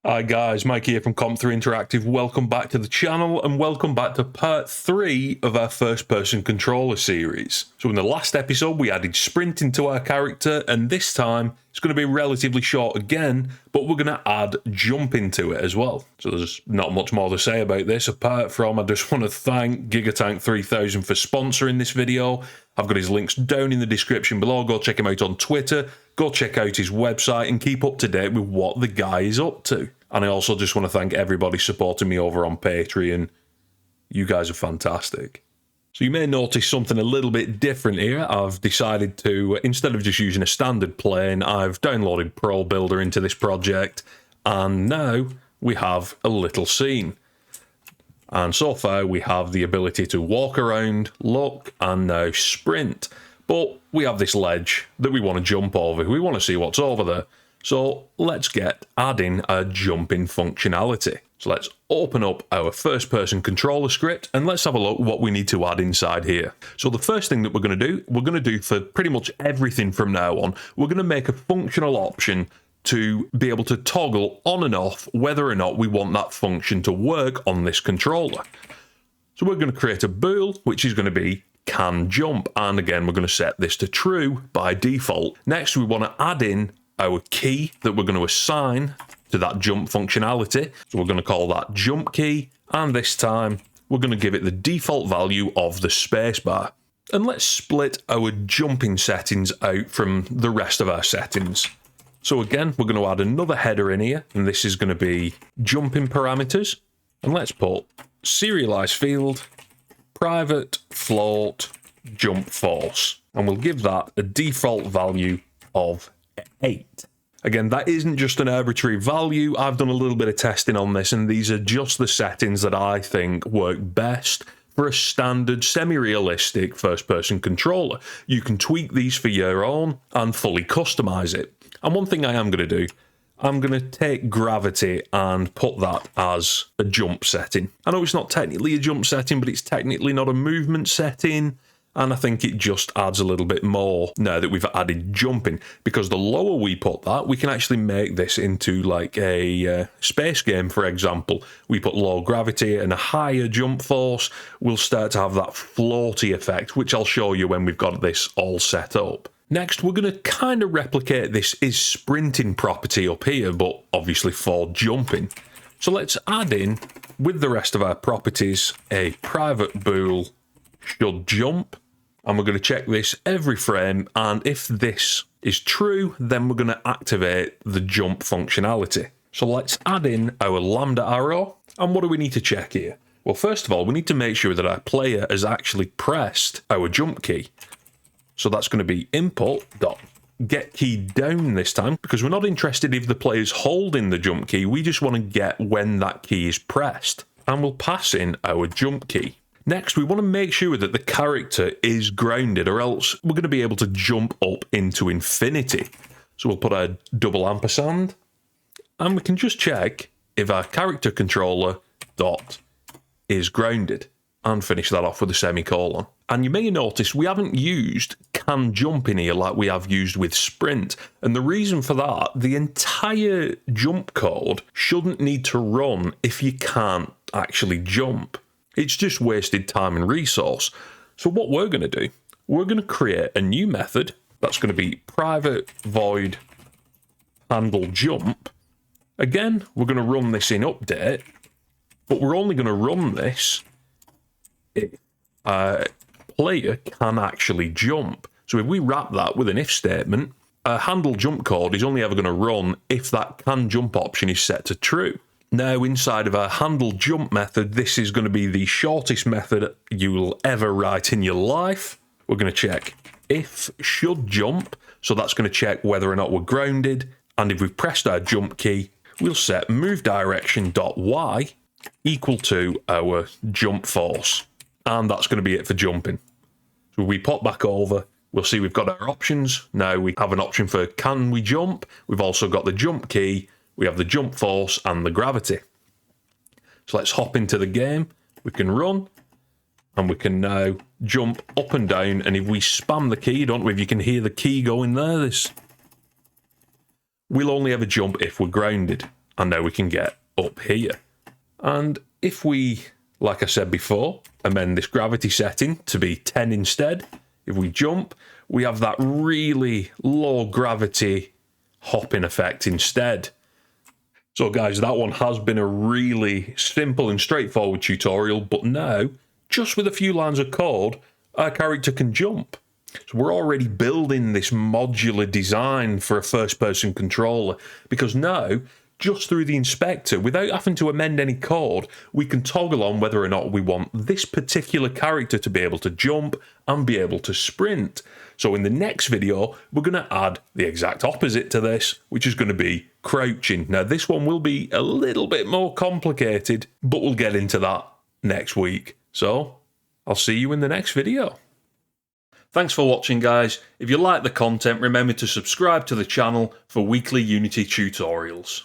Hi guys, Mike here from Comp3 Interactive. Welcome back to the channel and welcome back to part 3 of our first person controller series. So in the last episode we added sprint into our character, and this time it's going to be relatively short again, but we're going to add jump into it as well. So there's not much more to say about this apart from I just want to thank Gigatank3000 for sponsoring this video. I've got his links down in the description below. Go check him out on Twitter, go check out his website and keep up to date with what the guy is up to. And I also just want to thank everybody supporting me over on Patreon. You guys are fantastic. So you may notice something a little bit different here. I've decided to, instead of just using a standard plane, I've downloaded Pro Builder into this project. And now we have a little scene. And so far we have the ability to walk around, look, and now sprint. But we have this ledge that we want to jump over. We want to see what's over there. So let's get adding a jumping functionality. So let's open up our first person controller script and let's have a look what we need to add inside here. So the first thing that we're going to do for pretty much everything from now on, we're going to make a functional option to be able to toggle on and off whether or not we want that function to work on this controller. So we're going to create a bool, which is going to be can jump. And again, we're going to set this to true by default. Next, we want to add in our key that we're going to assign to that jump functionality. So we're going to call that jump key. And this time we're going to give it the default value of the spacebar. And let's split our jumping settings out from the rest of our settings. So again, we're going to add another header in here, and this is going to be jumping parameters. And let's put serialize field, private float, jump force. And we'll give that a default value of 8. Again, that isn't just an arbitrary value. I've done a little bit of testing on this, and these are just the settings that I think work best for a standard semi-realistic first-person controller. You can tweak these for your own and fully customize it. And one thing I am going to do, I'm going to take gravity and put that as a jump setting. I know it's not technically a jump setting, but it's technically not a movement setting. And I think it just adds a little bit more now that we've added jumping. Because the lower we put that, we can actually make this into like a space game, for example. We put low gravity and a higher jump force. We'll start to have that floaty effect, which I'll show you when we've got this all set up. Next, we're going to kind of replicate this is sprinting property up here, but obviously for jumping. So let's add in, with the rest of our properties, a private bool should jump. And we're going to check this every frame, and if this is true, then we're going to activate the jump functionality. So let's add in our lambda arrow, and what do we need to check here? Well, first of all, we need to make sure that our player has actually pressed our jump key. So that's going to be input.getKeyDown this time, because we're not interested if the player's holding the jump key, we just want to get when that key is pressed. And we'll pass in our jump key. Next, we want to make sure that the character is grounded, or else we're going to be able to jump up into infinity. So we'll put a double ampersand, and we can just check if our character controller dot is grounded, and finish that off with a semicolon. And you may notice we haven't used can jump in here like we have used with sprint. And the reason for that, the entire jump code shouldn't need to run if you can't actually jump. It's just wasted time and resource. So what we're going to do, we're going to create a new method that's going to be private void handle jump. Again, we're going to run this in update, but we're only going to run this if a player can actually jump. So if we wrap that with an if statement, a handle jump code is only ever going to run if that can jump option is set to true. Now, inside of our handle jump method, this is going to be the shortest method you will ever write in your life. We're going to check if should jump. So that's going to check whether or not we're grounded. And if we've pressed our jump key, we'll set moveDirection.y equal to our jump force. And that's going to be it for jumping. So we pop back over. We'll see we've got our options. Now we have an option for can we jump. We've also got the jump key. We have the jump force and the gravity. So let's hop into the game. We can run, and we can now jump up and down. And if we spam the key, don't we? If you can hear the key going there, we'll only ever jump if we're grounded. and now we can get up here. And if we, like I said before, amend this gravity setting to be 10 instead, if we jump, we have that really low gravity hopping effect instead. So guys, that one has been a really simple and straightforward tutorial, but now, just with a few lines of code, our character can jump. So we're already building this modular design for a first-person controller, because now, just through the inspector, without having to amend any code, we can toggle on whether or not we want this particular character to be able to jump and be able to sprint. So in the next video, we're going to add the exact opposite to this, which is going to be crouching. Now this one will be a little bit more complicated, but we'll get into that next week. So I'll see you in the next video. Thanks for watching, guys. If you like the content, remember to subscribe to the channel for weekly Unity tutorials.